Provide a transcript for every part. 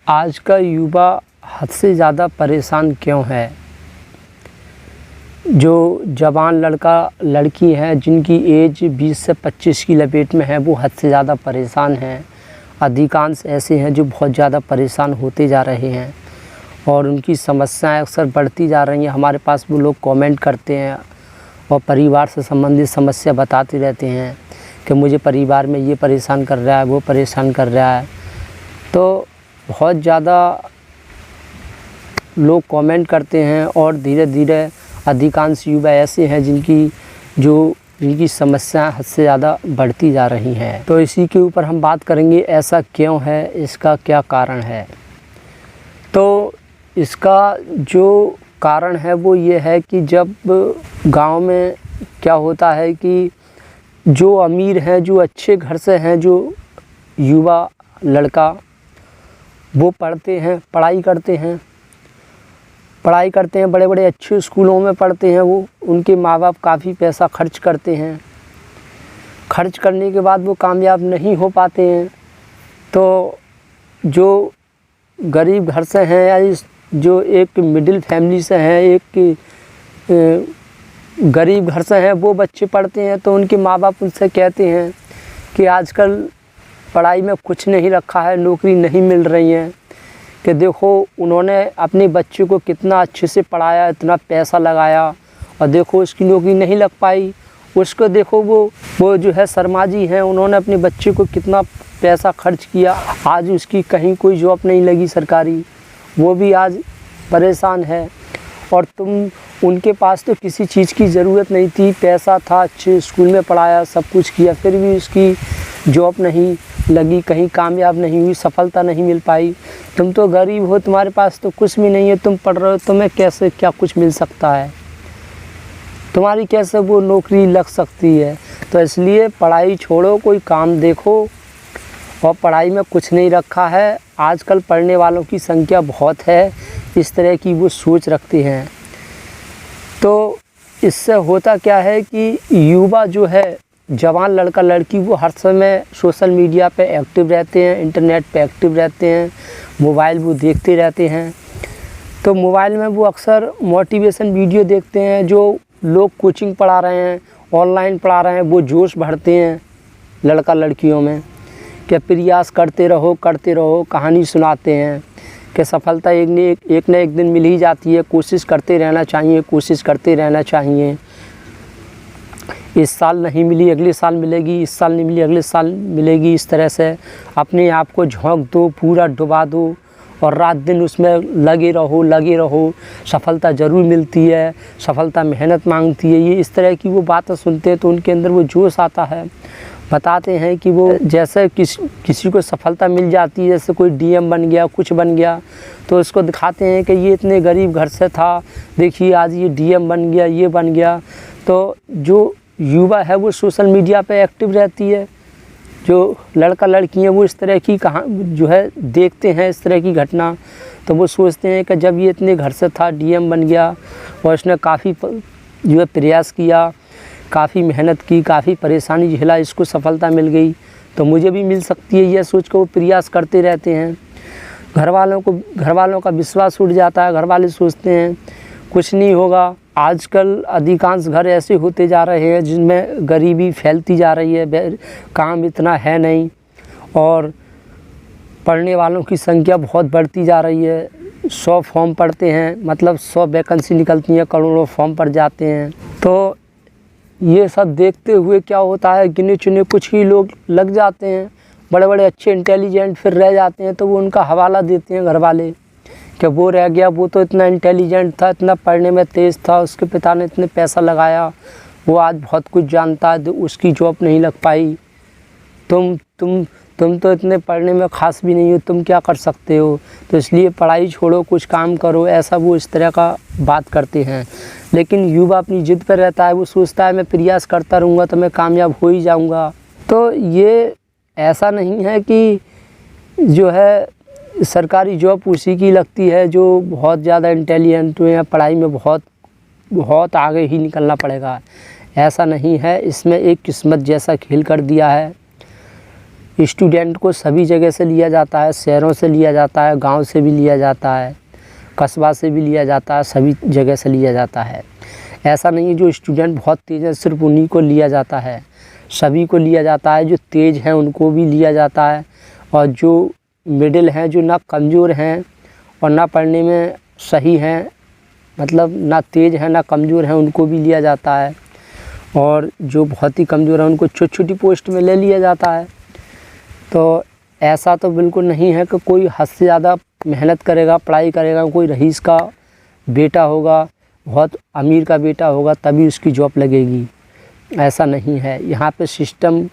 आज का युवा हद से ज़्यादा परेशान क्यों है। जो जवान लड़का लड़की हैं जिनकी एज 20 से 25 की लपेट में है वो हद से ज़्यादा परेशान हैं। अधिकांश ऐसे हैं जो बहुत ज़्यादा परेशान होते जा रहे हैं और उनकी समस्याएं अक्सर बढ़ती जा रही हैं। हमारे पास वो लोग कमेंट करते हैं और परिवार से संबंधित समस्या बताते रहते हैं कि मुझे परिवार में ये परेशान कर रहा है, वो परेशान कर रहा है। तो बहुत ज़्यादा लोग कमेंट करते हैं और धीरे धीरे अधिकांश युवा ऐसे हैं जिनकी समस्याएं हद से ज़्यादा बढ़ती जा रही हैं। तो इसी के ऊपर हम बात करेंगे, ऐसा क्यों है, इसका क्या कारण है। तो इसका जो कारण है वो ये है कि जब गांव में क्या होता है कि जो अमीर हैं, जो अच्छे घर से हैं, जो युवा लड़का वो पढ़ते हैं, पढ़ाई करते हैं, बड़े बड़े अच्छे स्कूलों में पढ़ते हैं। वो उनके माँ बाप काफ़ी पैसा खर्च करते हैं। खर्च करने के बाद वो कामयाब नहीं हो पाते हैं। तो जो गरीब घर से हैं या जो एक मिडिल फैमिली से हैं, एक गरीब घर से हैं, वो बच्चे पढ़ते हैं तो उनके माँ बाप उनसे कहते हैं कि आजकल पढ़ाई में कुछ नहीं रखा है, नौकरी नहीं मिल रही है, कि देखो उन्होंने अपने बच्चे को कितना अच्छे से पढ़ाया, इतना पैसा लगाया और देखो उसकी नौकरी नहीं लग पाई। उसको देखो वो जो है शर्मा जी हैं, उन्होंने अपने बच्चे को कितना पैसा खर्च किया, आज उसकी कहीं कोई जॉब नहीं लगी सरकारी, वो भी आज परेशान है। और तुम उनके पास तो किसी चीज़ की ज़रूरत नहीं थी, पैसा था, अच्छे स्कूल में पढ़ाया, सब कुछ किया, फिर भी उसकी जॉब नहीं लगी, कहीं कामयाब नहीं हुई, सफलता नहीं मिल पाई। तुम तो गरीब हो, तुम्हारे पास तो कुछ भी नहीं है, तुम पढ़ रहे हो, तुम्हें कैसे क्या कुछ मिल सकता है, तुम्हारी कैसे वो नौकरी लग सकती है। तो इसलिए पढ़ाई छोड़ो, कोई काम देखो। और पढ़ाई में कुछ नहीं रखा है, आजकल पढ़ने वालों की संख्या बहुत है, इस तरह की वो सोच रखते हैं। तो इससे होता क्या है कि युवा जो है, जवान लड़का लड़की, वो हर समय सोशल मीडिया पे एक्टिव रहते हैं, इंटरनेट पे एक्टिव रहते हैं, मोबाइल वो देखते रहते हैं। तो मोबाइल में वो अक्सर मोटिवेशन वीडियो देखते हैं, जो लोग कोचिंग पढ़ा रहे हैं, ऑनलाइन पढ़ा रहे हैं, वो जोश भरते हैं लड़का लड़कियों में कि प्रयास करते रहो, कहानी सुनाते हैं कि सफलता एक न एक दिन मिल ही जाती है, कोशिश करते रहना चाहिए। इस साल नहीं मिली अगले साल मिलेगी, इस साल नहीं मिली अगले साल मिलेगी। इस तरह से अपने आप को झोंक दो, पूरा डुबा दो और रात दिन उसमें लगे रहो। सफलता ज़रूर मिलती है, सफलता मेहनत मांगती है। ये इस तरह की वो बातें सुनते हैं तो उनके अंदर वो जोश आता है। बताते हैं कि वो जैसे किसी को सफलता मिल जाती है, जैसे कोई डीएम बन गया, कुछ बन गया, तो उसको दिखाते हैं कि ये इतने गरीब घर से था, देखिए आज ये डीएम बन गया, ये बन गया। तो जो युवा है वो सोशल मीडिया पे एक्टिव रहती है, जो लड़का लड़की हैं वो इस तरह की जो है देखते हैं इस तरह की घटना। तो वो सोचते हैं कि जब ये इतने घर से था, डीएम बन गया और इसने काफ़ी जो है प्रयास किया, काफ़ी मेहनत की, काफ़ी परेशानी झेला, इसको सफलता मिल गई तो मुझे भी मिल सकती है, यह सोच कर वो प्रयास करते रहते हैं। घर वालों का विश्वास उठ जाता है, घर वाले सोचते हैं कुछ नहीं होगा। आजकल अधिकांश घर ऐसे होते जा रहे हैं जिनमें गरीबी फैलती जा रही है, काम इतना है नहीं और पढ़ने वालों की संख्या बहुत बढ़ती जा रही है। 100 फॉर्म पढ़ते हैं, मतलब 100 वैकेंसी निकलती हैं, करोड़ों फॉर्म पड़ जाते हैं। तो ये सब देखते हुए क्या होता है, गिने चुने कुछ ही लोग लग जाते हैं, बड़े बड़े अच्छे इंटेलिजेंट फिर रह जाते हैं। तो वो उनका हवाला देते हैं घर वाले कि वो रह गया, वो तो इतना इंटेलिजेंट था, इतना पढ़ने में तेज़ था, उसके पिता ने इतने पैसा लगाया, वो आज बहुत कुछ जानता है, तो उसकी जॉब नहीं लग पाई। तुम तो इतने पढ़ने में ख़ास भी नहीं हो, तुम क्या कर सकते हो। तो इसलिए पढ़ाई छोड़ो, कुछ काम करो, ऐसा वो इस तरह का बात करते हैं। लेकिन युवा अपनी ज़िद पर रहता है, वो सोचता है मैं प्रयास करता रहूँगा तो मैं कामयाब हो ही जाऊँगा। तो ये ऐसा नहीं है कि जो है सरकारी जॉब उसी की लगती है जो बहुत ज़्यादा इंटेलिजेंट हुए हैं, पढ़ाई में बहुत आगे ही निकलना पड़ेगा, ऐसा नहीं है। इसमें एक किस्मत जैसा खेल कर दिया है। स्टूडेंट को सभी जगह से लिया जाता है, शहरों से लिया जाता है, गांव से भी लिया जाता है, कस्बा से भी लिया जाता है, सभी जगह से लिया जाता है। ऐसा नहीं है जो स्टूडेंट बहुत तेज़ है सिर्फ उन्हीं को लिया जाता है, सभी को लिया जाता है। जो तेज़ हैं उनको भी लिया जाता है, और जो मिडिल हैं, जो ना कमज़ोर हैं और ना पढ़ने में सही हैं, मतलब ना तेज़ हैं ना कमज़ोर हैं, उनको भी लिया जाता है। और जो बहुत ही कमज़ोर हैं उनको छोटी छोटी पोस्ट में ले लिया जाता है। तो ऐसा तो बिल्कुल नहीं है कि कोई हद से ज़्यादा मेहनत करेगा, पढ़ाई करेगा, कोई रईस का बेटा होगा, बहुत अमीर का बेटा होगा तभी उसकी जॉब लगेगी, ऐसा नहीं है। यहाँ पे सिस्टम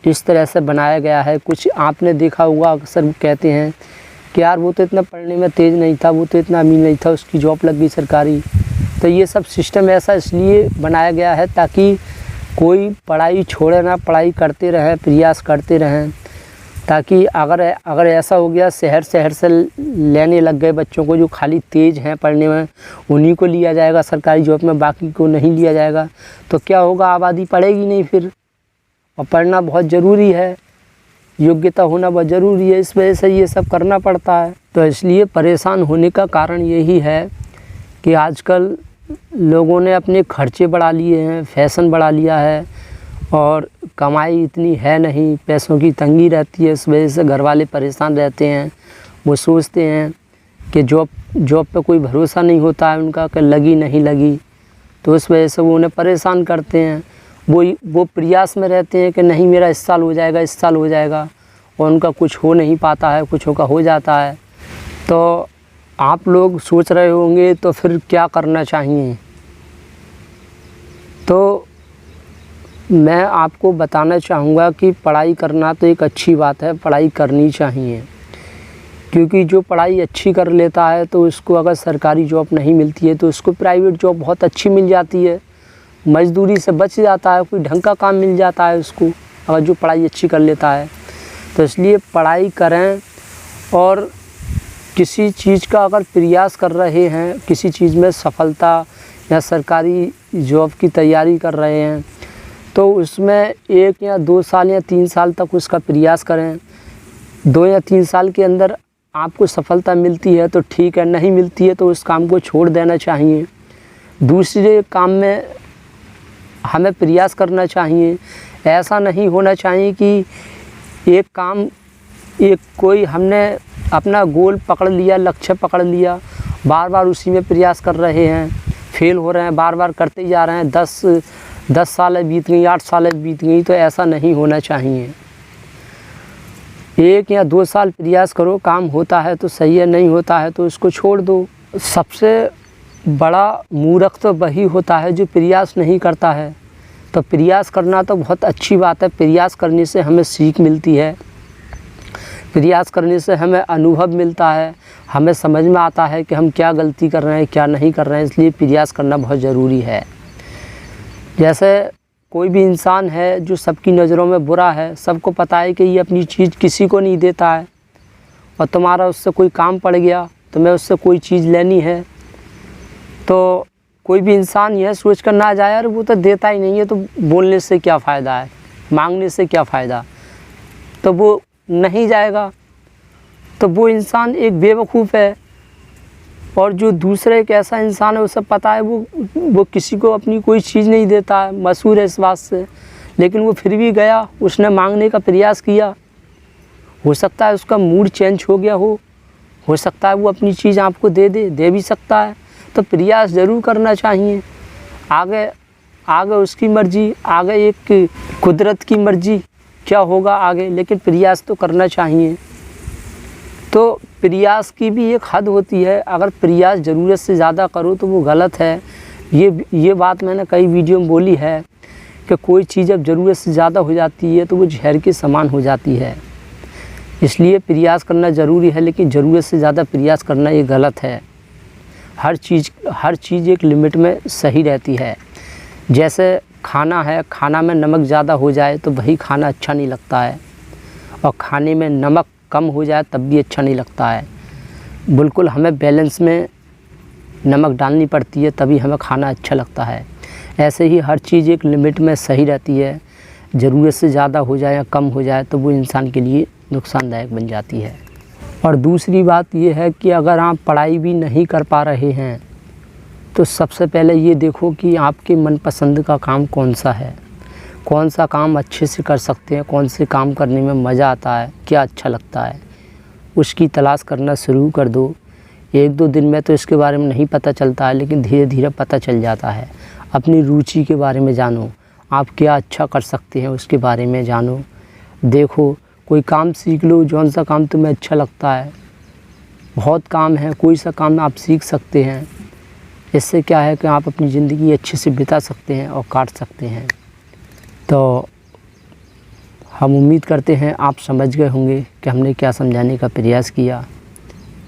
इस तरह से बनाया गया है। कुछ आपने देखा होगा, अक्सर कहते हैं कि यार वो तो इतना पढ़ने में तेज़ नहीं था, वो तो इतना अमीर नहीं था, उसकी जॉब लग गई सरकारी। तो ये सब सिस्टम ऐसा इसलिए बनाया गया है ताकि कोई पढ़ाई छोड़े ना, पढ़ाई करते रहें, प्रयास करते रहें। ताकि अगर ऐसा हो गया शहर से लेने लग गए बच्चों को, जो खाली तेज़ हैं पढ़ने में, उन्हीं को लिया जाएगा सरकारी जॉब में, बाकी को नहीं लिया जाएगा, तो क्या होगा, आबादी पढ़ेगी नहीं फिर। और पढ़ना बहुत ज़रूरी है, योग्यता होना बहुत ज़रूरी है, इस वजह से ये सब करना पड़ता है। तो इसलिए परेशान होने का कारण यही है कि आजकल लोगों ने अपने खर्चे बढ़ा लिए हैं, फैशन बढ़ा लिया है, और कमाई इतनी है नहीं, पैसों की तंगी रहती है, इस वजह से घर वाले परेशान रहते हैं। वो सोचते हैं कि जॉब पे कोई भरोसा नहीं होता है उनका कि लगी नहीं लगी, तो उस वजह से वो उन्हें परेशान करते हैं। वो प्रयास में रहते हैं कि नहीं मेरा इस साल हो जाएगा, इस साल हो जाएगा, और उनका कुछ हो नहीं पाता है, कुछ हो जाता है। तो आप लोग सोच रहे होंगे तो फिर क्या करना चाहिए। तो मैं आपको बताना चाहूँगा कि पढ़ाई करना तो एक अच्छी बात है, पढ़ाई करनी चाहिए, क्योंकि जो पढ़ाई अच्छी कर लेता है तो उसको अगर सरकारी जॉब नहीं मिलती है तो उसको प्राइवेट जॉब बहुत अच्छी मिल जाती है, मज़दूरी से बच जाता है, कोई ढंग का काम मिल जाता है उसको, अगर जो पढ़ाई अच्छी कर लेता है। तो इसलिए पढ़ाई करें, और किसी चीज़ का अगर प्रयास कर रहे हैं, किसी चीज़ में सफलता या सरकारी जॉब की तैयारी कर रहे हैं, तो उसमें 1 या 2 साल या 3 साल तक उसका प्रयास करें। 2 या 3 साल के अंदर आपको सफलता मिलती है तो ठीक है, नहीं मिलती है तो उस काम को छोड़ देना चाहिए, दूसरे काम में हमें प्रयास करना चाहिए। ऐसा नहीं होना चाहिए कि कोई हमने अपना गोल पकड़ लिया, लक्ष्य पकड़ लिया, बार बार उसी में प्रयास कर रहे हैं, फेल हो रहे हैं, बार बार करते जा रहे हैं, 10 साल बीत गई, 8 साल बीत गई, तो ऐसा नहीं होना चाहिए। 1 या 2 साल प्रयास करो, काम होता है तो सही है, नहीं होता है तो उसको छोड़ दो। सबसे बड़ा मूर्ख तो वही होता है जो प्रयास नहीं करता है। तो प्रयास करना तो बहुत अच्छी बात है, प्रयास करने से हमें सीख मिलती है, प्रयास करने से हमें अनुभव मिलता है, हमें समझ में आता है कि हम क्या गलती कर रहे हैं, क्या नहीं कर रहे हैं, इसलिए प्रयास करना बहुत ज़रूरी है। जैसे कोई भी इंसान है जो सबकी नज़रों में बुरा है, सबको पता है कि ये अपनी चीज़ किसी को नहीं देता है, और तुम्हारा उससे कोई काम पड़ गया, तुम्हें उससे कोई चीज़ लेनी है, तो कोई भी इंसान यह सोच कर ना जाए यार वो तो देता ही नहीं है, तो बोलने से क्या फ़ायदा है, मांगने से क्या फ़ायदा, तो वो नहीं जाएगा। तो वो इंसान एक बेवकूफ़ है। और जो दूसरे एक ऐसा इंसान है, उसे पता है वो किसी को अपनी कोई चीज़ नहीं देता है, मशहूर है इस बात से, लेकिन वो फिर भी गया, उसने मांगने का प्रयास किया। हो सकता है उसका मूड चेंज हो गया हो सकता है वो अपनी चीज़ आपको दे भी सकता है। तो प्रयास ज़रूर करना चाहिए। आगे उसकी मर्ज़ी, आगे एक कुदरत की मर्ज़ी क्या होगा आगे, लेकिन प्रयास तो करना चाहिए। तो प्रयास की भी एक हद होती है, अगर प्रयास ज़रूरत से ज़्यादा करो तो वो गलत है। ये बात मैंने कई वीडियो में बोली है कि कोई चीज़ जब ज़रूरत से ज़्यादा हो जाती है तो वो जहर के समान हो जाती है। इसलिए प्रयास करना ज़रूरी है, लेकिन ज़रूरत से ज़्यादा प्रयास करना ये गलत है। हर चीज़ एक लिमिट में सही रहती है। जैसे खाना है, खाना में नमक ज़्यादा हो जाए तो वही खाना अच्छा नहीं लगता है, और खाने में नमक कम हो जाए तब भी अच्छा नहीं लगता है। बिल्कुल हमें बैलेंस में नमक डालनी पड़ती है, तभी हमें खाना अच्छा लगता है। ऐसे ही हर चीज़ एक लिमिट में सही रहती है। ज़रूरत से ज़्यादा हो जाए या कम हो जाए तो वो इंसान के लिए नुकसानदायक बन जाती है। और दूसरी बात ये है कि अगर आप पढ़ाई भी नहीं कर पा रहे हैं तो सबसे पहले ये देखो कि आपके मनपसंद का काम कौन सा है, कौन सा काम अच्छे से कर सकते हैं, कौन से काम करने में मज़ा आता है, क्या अच्छा लगता है, उसकी तलाश करना शुरू कर दो। 1-2 दिन में तो इसके बारे में नहीं पता चलता है, लेकिन धीरे धीरे पता चल जाता है। अपनी रुचि के बारे में जानो, आप क्या अच्छा कर सकते हैं उसके बारे में जानो। देखो, कोई काम सीख लो, जौन सा काम तुम्हें अच्छा लगता है। बहुत काम है, कोई सा काम आप सीख सकते हैं। इससे क्या है कि आप अपनी ज़िंदगी अच्छे से बिता सकते हैं और काट सकते हैं। तो हम उम्मीद करते हैं आप समझ गए होंगे कि हमने क्या समझाने का प्रयास किया।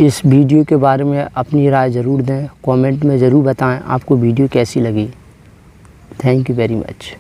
इस वीडियो के बारे में अपनी राय ज़रूर दें, कमेंट में ज़रूर बताएं आपको वीडियो कैसी लगी। Thank you very much.